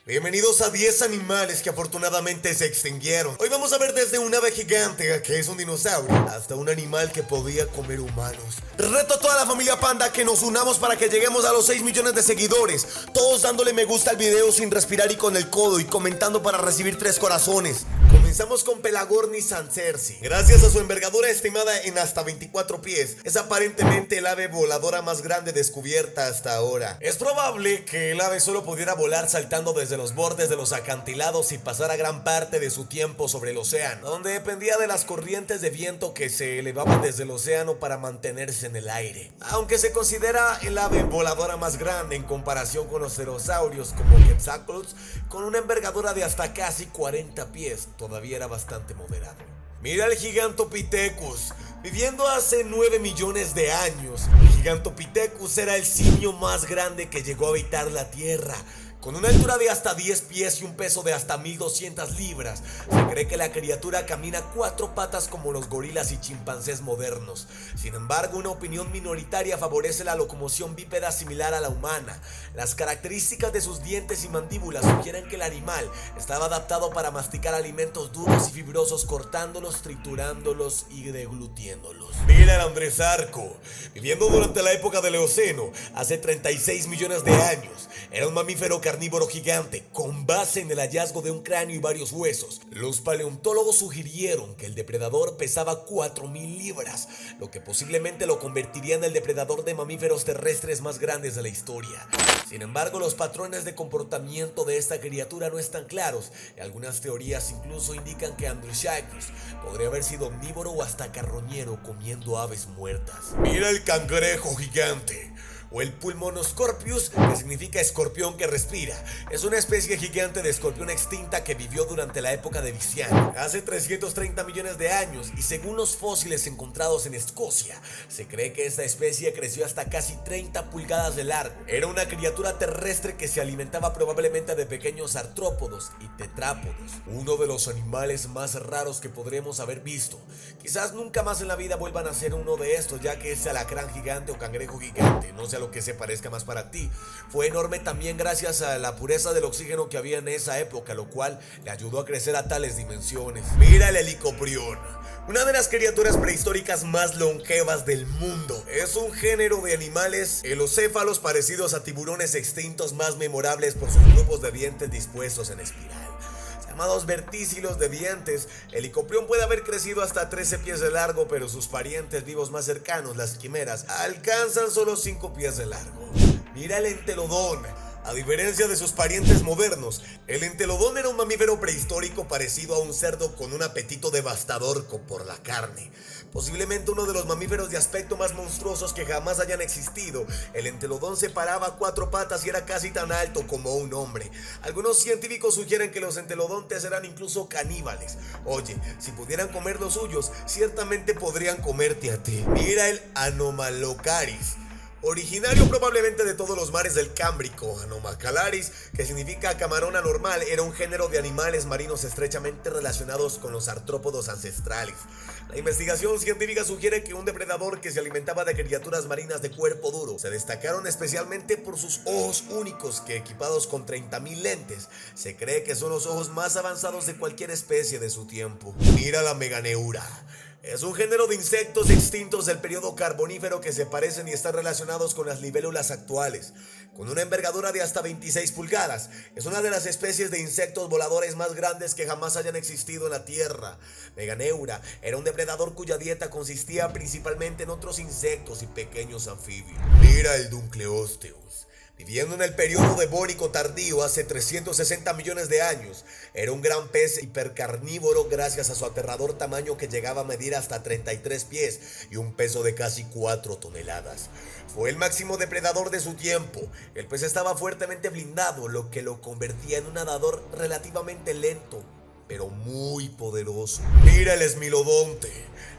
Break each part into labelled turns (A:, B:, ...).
A: Bienvenidos a 10 animales que afortunadamente se extinguieron. Hoy vamos a ver desde un ave gigante, que es un dinosaurio, hasta un animal que podía comer humanos. Reto a toda la familia Panda que nos unamos para que lleguemos a los 6 millones de seguidores. Todos dándole me gusta al video sin respirar y con el codo y comentando para recibir 3 corazones. Comenzamos con Pelagornis sancersi. Gracias a su envergadura estimada en hasta 24 pies, es aparentemente el ave voladora más grande descubierta hasta ahora. Es probable que el ave solo pudiera volar saltando desde los bordes de los acantilados y pasara gran parte de su tiempo sobre el océano, donde dependía de las corrientes de viento que se elevaban desde el océano para mantenerse en el aire. Aunque se considera el ave voladora más grande en comparación con los pterosaurios como Quetzalcoatl, con una envergadura de hasta casi 40 pies, todavía era bastante moderado. Mira el Gigantopithecus. Viviendo hace 9 millones de años, el Gigantopithecus era el simio más grande que llegó a habitar la Tierra. Con una altura de hasta 10 pies y un peso de hasta 1200 libras, se cree que la criatura camina 4 patas como los gorilas y chimpancés modernos. Sin embargo, una opinión minoritaria favorece la locomoción bípeda similar a la humana. Las características de sus dientes y mandíbulas sugieren que el animal estaba adaptado para masticar alimentos duros y fibrosos, cortándolos, triturándolos y deglutiéndolos. Mira el Andresarco. Viviendo durante la época del Eoceno, hace 36 millones de años, era un mamífero carnívoro gigante, con base en el hallazgo de un cráneo y varios huesos. Los paleontólogos sugirieron que el depredador pesaba 4000 libras, lo que posiblemente lo convertiría en el depredador de mamíferos terrestres más grandes de la historia. Sin embargo, los patrones de comportamiento de esta criatura no están claros, y algunas teorías incluso indican que Andrewsarchus podría haber sido omnívoro o hasta carroñero comiendo aves muertas. Mira el cangrejo gigante, o el Pulmonoscorpius, que significa escorpión que respira. Es una especie gigante de escorpión extinta que vivió durante la época de Viciano, hace 330 millones de años, y según los fósiles encontrados en Escocia, se cree que esta especie creció hasta casi 30 pulgadas de largo. Era una criatura terrestre que se alimentaba probablemente de pequeños artrópodos y tetrápodos, uno de los animales más raros que podremos haber visto. Quizás nunca más en la vida vuelvan a ser uno de estos, ya que ese alacrán gigante o cangrejo gigante, no sé a lo que se parezca más para ti, fue enorme también gracias a la pureza del oxígeno que había en esa época, lo cual le ayudó a crecer a tales dimensiones. Mira el Helicoprión, una de las criaturas prehistóricas más longevas del mundo. Es un género de animales helocéfalos parecidos a tiburones extintos, más memorables por sus grupos de dientes dispuestos en espiral. Llamados verticilos de dientes, el Helicoprión puede haber crecido hasta 13 pies de largo, pero sus parientes vivos más cercanos, las quimeras, alcanzan solo 5 pies de largo. Mira el Entelodón. A diferencia de sus parientes modernos, el entelodón era un mamífero prehistórico parecido a un cerdo con un apetito devastador por la carne. Posiblemente uno de los mamíferos de aspecto más monstruosos que jamás hayan existido, el entelodón se paraba a 4 patas y era casi tan alto como un hombre. Algunos científicos sugieren que los entelodontes eran incluso caníbales. Oye, si pudieran comer los suyos, ciertamente podrían comerte a ti. Mira el Anomalocaris. Originario probablemente de todos los mares del Cámbrico, Anomacalaris, que significa camarón anormal, era un género de animales marinos estrechamente relacionados con los artrópodos ancestrales. La investigación científica sugiere que un depredador que se alimentaba de criaturas marinas de cuerpo duro se destacaron especialmente por sus ojos únicos que, equipados con 30.000 lentes, se cree que son los ojos más avanzados de cualquier especie de su tiempo. Mira la Meganeura. Es un género de insectos extintos del periodo carbonífero que se parecen y están relacionados con las libélulas actuales. Con una envergadura de hasta 26 pulgadas, es una de las especies de insectos voladores más grandes que jamás hayan existido en la Tierra. Meganeura era un depredador cuya dieta consistía principalmente en otros insectos y pequeños anfibios. Mira el Dunkleosteus. Viviendo en el periodo devónico tardío hace 360 millones de años, era un gran pez hipercarnívoro gracias a su aterrador tamaño que llegaba a medir hasta 33 pies y un peso de casi 4 toneladas. Fue el máximo depredador de su tiempo. El pez estaba fuertemente blindado, lo que lo convertía en un nadador relativamente lento, pero muy poderoso. Mira el Esmilodonte.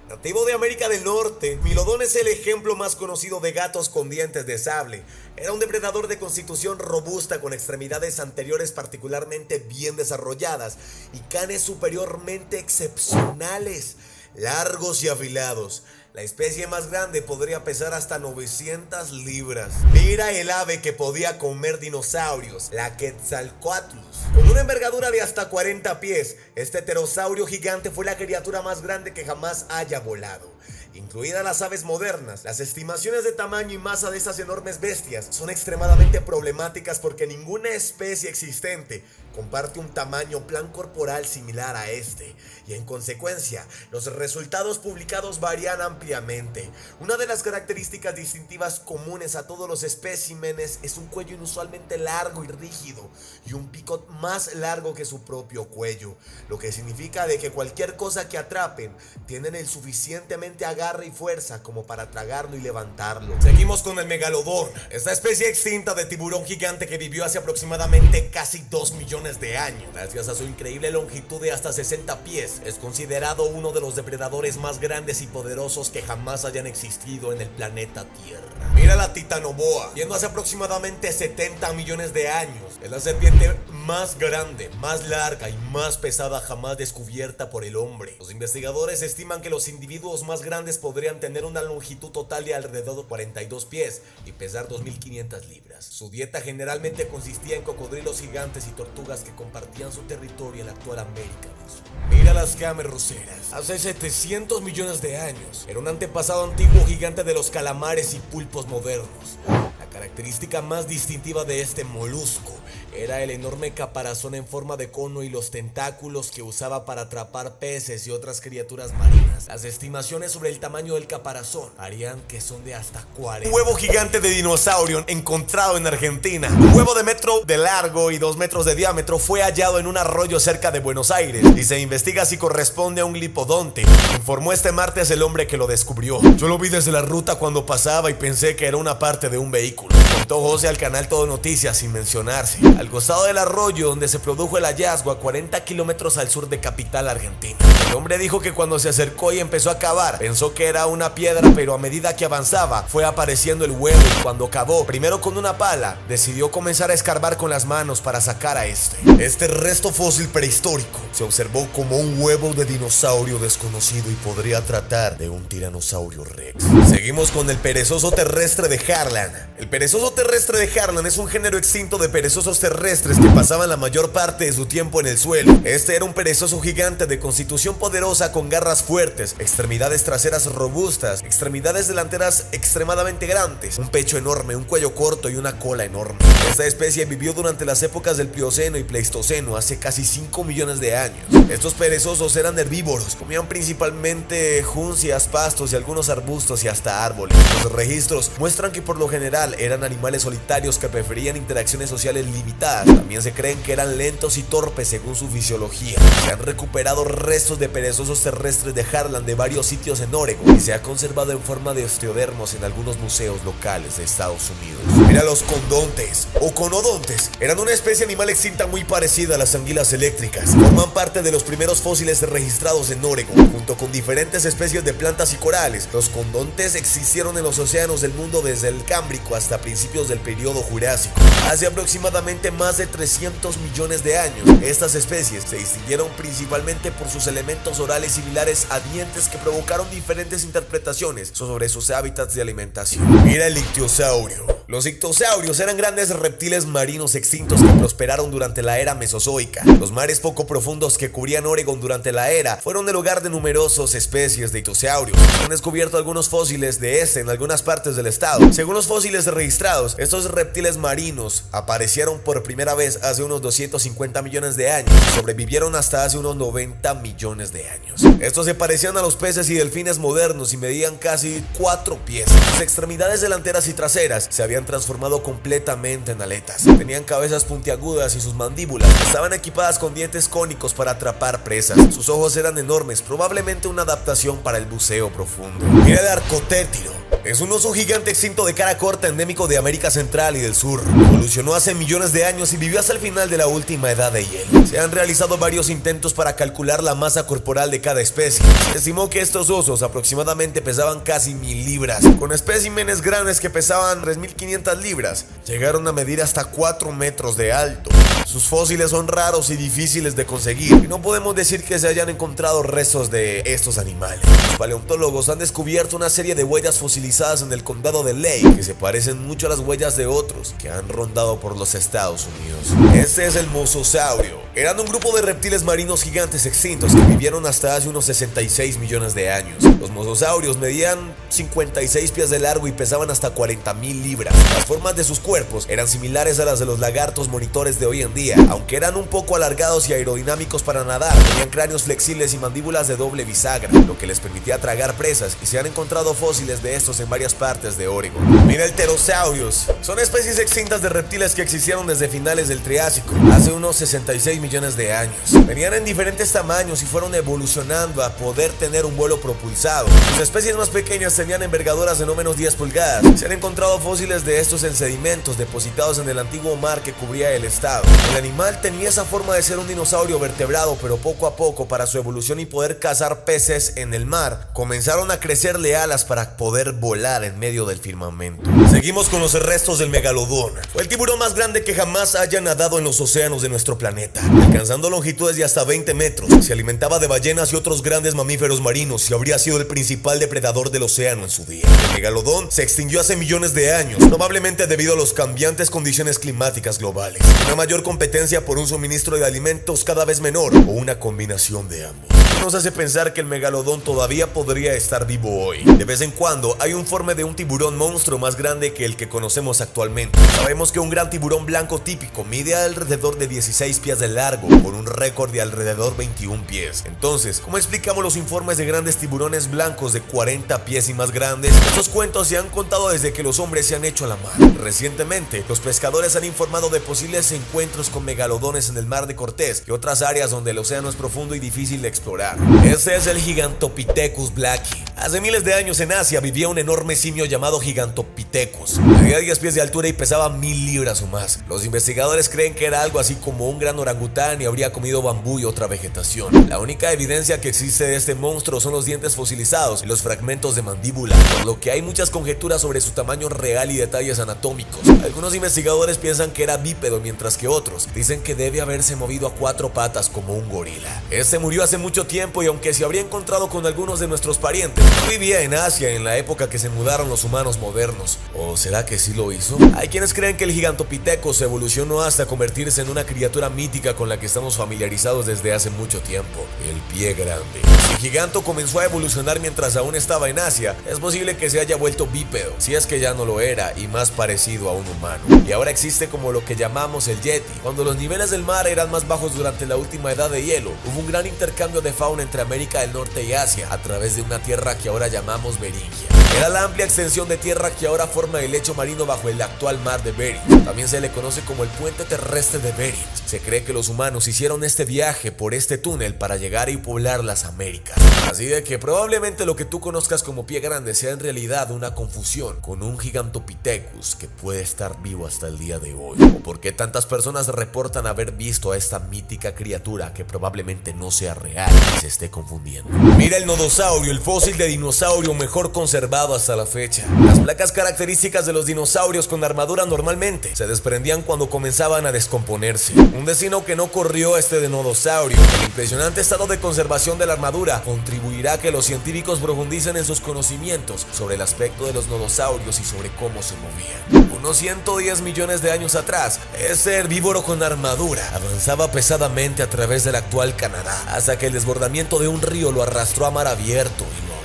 A: Nativo de América del Norte, Milodón es el ejemplo más conocido de gatos con dientes de sable. Era un depredador de constitución robusta con extremidades anteriores particularmente bien desarrolladas y canes superiormente excepcionales, largos y afilados. La especie más grande podría pesar hasta 900 libras. Mira el ave que podía comer dinosaurios, la Quetzalcoatlus. Con una envergadura de hasta 40 pies, este pterosaurio gigante fue la criatura más grande que jamás haya volado. Incluidas las aves modernas, las estimaciones de tamaño y masa de estas enormes bestias son extremadamente problemáticas porque ninguna especie existente comparte un tamaño plan corporal similar a este, y en consecuencia, los resultados publicados varían ampliamente. Una de las características distintivas comunes a todos los especímenes es un cuello inusualmente largo y rígido, y un pico más largo que su propio cuello, lo que significa de que cualquier cosa que atrapen tienen el suficientemente agarre y fuerza como para tragarlo y levantarlo. Seguimos con el megalodón, esta especie extinta de tiburón gigante que vivió hace aproximadamente casi 2 millones de años. Gracias a su increíble longitud de hasta 60 pies, es considerado uno de los depredadores más grandes y poderosos que jamás hayan existido en el planeta Tierra. Mira la Titanoboa, viendo hace aproximadamente 70 millones de años. Es la serpiente más grande, más larga y más pesada jamás descubierta por el hombre. Los investigadores estiman que los individuos más grandes podrían tener una longitud total de alrededor de 42 pies y pesar 2.500 libras. Su dieta generalmente consistía en cocodrilos gigantes y tortugas que compartían su territorio en la actual América del Sur. Mira las camerroceras. Hace 700 millones de años, era un antepasado antiguo gigante de los calamares y pulpos modernos. La característica más distintiva de este molusco era el enorme caparazón en forma de cono y los tentáculos que usaba para atrapar peces y otras criaturas marinas. Las estimaciones sobre el tamaño del caparazón harían que son de hasta 40. Un huevo gigante de dinosaurio encontrado en Argentina. Un huevo de metro de largo y 2 metros de diámetro fue hallado en un arroyo cerca de Buenos Aires y se investiga si corresponde a un lipodonte, informó este martes el hombre que lo descubrió. Yo lo vi desde la ruta cuando pasaba y pensé que era una parte de un vehículo, contó José al canal Todo Noticias sin mencionarse. Al costado del arroyo donde se produjo el hallazgo, a 40 kilómetros al sur de Capital, Argentina. El hombre dijo que cuando se acercó y empezó a cavar, pensó que era una piedra, pero a medida que avanzaba fue apareciendo el huevo, y cuando cavó, primero con una pala, decidió comenzar a escarbar con las manos para sacar a este. Este resto fósil prehistórico se observó como un huevo de dinosaurio desconocido y podría tratar de un tiranosaurio rex. Seguimos con el perezoso terrestre de Harlan. El perezoso terrestre de Harlan es un género extinto de perezosos terrestres que pasaban la mayor parte de su tiempo en el suelo. Este era un perezoso gigante de constitución poderosa con garras fuertes, extremidades traseras robustas, extremidades delanteras extremadamente grandes, un pecho enorme, un cuello corto y una cola enorme. Esta especie vivió durante las épocas del Plioceno y Pleistoceno, hace casi 5 millones de años. Estos perezosos eran herbívoros, comían principalmente juncias, pastos y algunos arbustos y hasta árboles. Los registros muestran que por lo general eran animales solitarios que preferían interacciones sociales limitadas. También se creen que eran lentos y torpes según su fisiología. Se han recuperado restos de perezosos terrestres de Harlan de varios sitios en Oregon y se ha conservado en forma de osteodermos en algunos museos locales de Estados Unidos. Mira los condontes o conodontes. Eran una especie animal extinta muy parecida a las anguilas eléctricas. Forman parte de los primeros fósiles registrados en Oregon, junto con diferentes especies de plantas y corales. Los condontes existieron en los océanos del mundo desde el Cámbrico hasta principios del periodo Jurásico. Hace aproximadamente más de 300 millones de años, estas especies se distinguieron principalmente por sus elementos orales similares a dientes que provocaron diferentes interpretaciones sobre sus hábitats de alimentación. Mira el ictiosaurio. Los ictiosaurios eran grandes reptiles marinos extintos que prosperaron durante la era mesozoica. Los mares poco profundos que cubrían Oregon durante la era fueron el hogar de numerosas especies de ictiosaurios. Se han descubierto algunos fósiles de este en algunas partes del estado. Según los fósiles registrados, estos reptiles marinos aparecieron por primera vez hace unos 250 millones de años y sobrevivieron hasta hace unos 90 millones de años. Estos se parecían a los peces y delfines modernos y medían casi 4 pies. Sus extremidades delanteras y traseras se habían transformado completamente en aletas. Tenían cabezas puntiagudas y sus mandíbulas estaban equipadas con dientes cónicos para atrapar presas. Sus ojos eran enormes, probablemente una adaptación para el buceo profundo. Mira el arcotétilo. Es un oso gigante extinto de cara corta endémico de América Central y del Sur. Evolucionó hace millones de años y vivió hasta el final de la última edad de hielo. Se han realizado varios intentos para calcular la masa corporal de cada especie. Se estimó que estos osos aproximadamente pesaban casi 1000 libras, con especímenes grandes que pesaban 3500 500 libras, llegaron a medir hasta 4 metros de alto. Sus fósiles son raros y difíciles de conseguir, y no podemos decir que se hayan encontrado restos de estos animales. Los paleontólogos han descubierto una serie de huellas fosilizadas en el condado de Lake que se parecen mucho a las huellas de otros que han rondado por los Estados Unidos. Este es el mososaurio. Eran un grupo de reptiles marinos gigantes extintos que vivieron hasta hace unos 66 millones de años. Los mososaurios medían 56 pies de largo y pesaban hasta 40.000 libras. Las formas de sus cuerpos eran similares a las de los lagartos monitores de hoy en día, aunque eran un poco alargados y aerodinámicos para nadar. Tenían cráneos flexibles y mandíbulas de doble bisagra, lo que les permitía tragar presas, y se han encontrado fósiles de estos en varias partes de Oregon. Mira el pterosaurios. Son especies extintas de reptiles que existieron desde finales del Triásico, hace unos 66 millones de años. Venían en diferentes tamaños y fueron evolucionando a poder tener un vuelo propulsado. Las especies más pequeñas tenían envergaduras de no menos 10 pulgadas. Se han encontrado fósiles de estos en sedimentos depositados en el antiguo mar que cubría el estado. El animal tenía esa forma de ser un dinosaurio vertebrado, pero poco a poco, para su evolución y poder cazar peces en el mar, comenzaron a crecerle alas para poder volar en medio del firmamento. Seguimos con los restos del megalodón. Fue el tiburón más grande que jamás haya nadado en los océanos de nuestro planeta, alcanzando longitudes de hasta 20 metros. Se alimentaba de ballenas y otros grandes mamíferos marinos y habría sido el principal depredador del océano en su día. El megalodón se extinguió hace millones de años, probablemente debido a las cambiantes condiciones climáticas globales, una mayor competencia por un suministro de alimentos cada vez menor o una combinación de ambos. Nos hace pensar que el megalodón todavía podría estar vivo hoy. De vez en cuando hay un informe de un tiburón monstruo más grande que el que conocemos actualmente. Sabemos que un gran tiburón blanco típico mide alrededor de 16 pies de largo, con un récord de alrededor 21 pies. Entonces, ¿cómo explicamos los informes de grandes tiburones blancos de 40 pies y más grandes? Estos cuentos se han contado desde que los hombres se han hecho a la mar. Recientemente, los pescadores han informado de posibles encuentros con megalodones en el mar de Cortés y otras áreas donde el océano es profundo y difícil de explorar. Este es el Gigantopithecus blacki. Hace miles de años en Asia vivía un enorme simio llamado Gigantopithecus. Medía 10 pies de altura y pesaba 1000 libras o más. Los investigadores creen que era algo así como un gran orangután y habría comido bambú y otra vegetación. La única evidencia que existe de este monstruo son los dientes fosilizados y los fragmentos de mandíbula, por lo que hay muchas conjeturas sobre su tamaño real y detalles anatómicos. Algunos investigadores piensan que era bípedo, mientras que otros dicen que debe haberse movido a 4 patas como un gorila. Este murió hace mucho tiempo y aunque se habría encontrado con algunos de nuestros parientes, no vivía en Asia en la época que se mudaron los humanos modernos. ¿O será que sí lo hizo? Hay quienes creen que el Gigantopithecus evolucionó hasta convertirse en una criatura mítica con la que estamos familiarizados desde hace mucho tiempo: el pie grande. Si el giganto comenzó a evolucionar mientras aún estaba en Asia, es posible que se haya vuelto bípedo, si es que ya no lo era, y más parecido a un humano. Y ahora existe como lo que llamamos el Yeti. Cuando los niveles del mar eran más bajos durante la última edad de hielo, hubo un gran intercambio de fauna entre América del Norte y Asia a través de una tierra que ahora llamamos Beringia. Era la amplia extensión de tierra que ahora forma el lecho marino bajo el actual mar de Bering. También se le conoce como el puente terrestre de Bering. Se cree que los humanos hicieron este viaje por este túnel para llegar y poblar las Américas. Así de que probablemente lo que tú conozcas como pie grande sea en realidad una confusión con un Gigantopithecus que puede estar vivo hasta el día de hoy. O por qué tantas personas reportan haber visto a esta mítica criatura que probablemente no sea real y se esté confundiendo. Mira el nodosaurio, el fósil de dinosaurio mejor conservado hasta la fecha. Las placas características de los dinosaurios con armadura normalmente se desprendían cuando comenzaban a descomponerse. Un destino que no corrió este de nodosaurio. El impresionante estado de conservación de la armadura contribuirá a que los científicos profundicen en sus conocimientos sobre el aspecto de los nodosaurios y sobre cómo se movían. Unos 110 millones de años atrás, este herbívoro con armadura avanzaba pesadamente a través del actual Canadá, hasta que el desbordamiento de un río lo arrastró a mar abierto y lo ahogó.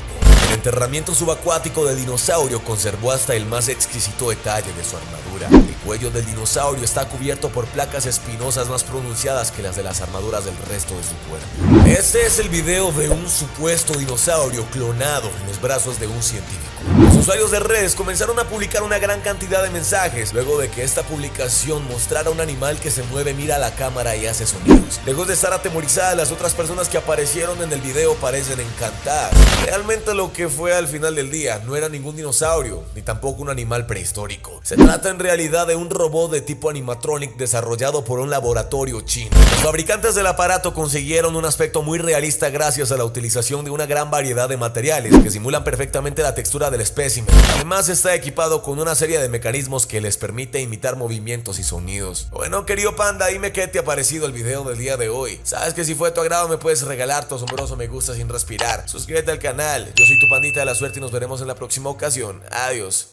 A: El enterramiento subacuático del dinosaurio conservó hasta el más exquisito detalle de su armadura. El cuello del dinosaurio está cubierto por placas espinosas más pronunciadas que las de las armaduras del resto de su cuerpo. Este es el video de un supuesto dinosaurio clonado en los brazos de un científico. Los usuarios de redes comenzaron a publicar una gran cantidad de mensajes luego de que esta publicación mostrara un animal que se mueve, mira a la cámara y hace sonidos. Lejos de estar atemorizadas, las otras personas que aparecieron en el video parecen encantadas. Realmente lo que fue al final del día, no era ningún dinosaurio, ni tampoco un animal prehistórico. Se trata en realidad de un robot de tipo animatronic desarrollado por un laboratorio chino. Los fabricantes del aparato consiguieron un aspecto muy realista gracias a la utilización de una gran variedad de materiales que simulan perfectamente la textura del espécimen. Además está equipado con una serie de mecanismos que les permite imitar movimientos y sonidos. Bueno, querido panda, dime qué te ha parecido el video del día de hoy. Sabes que si fue de tu agrado me puedes regalar tu asombroso me gusta sin respirar. Suscríbete al canal, yo soy tu pandita de la suerte y nos veremos en la próxima ocasión. Adiós.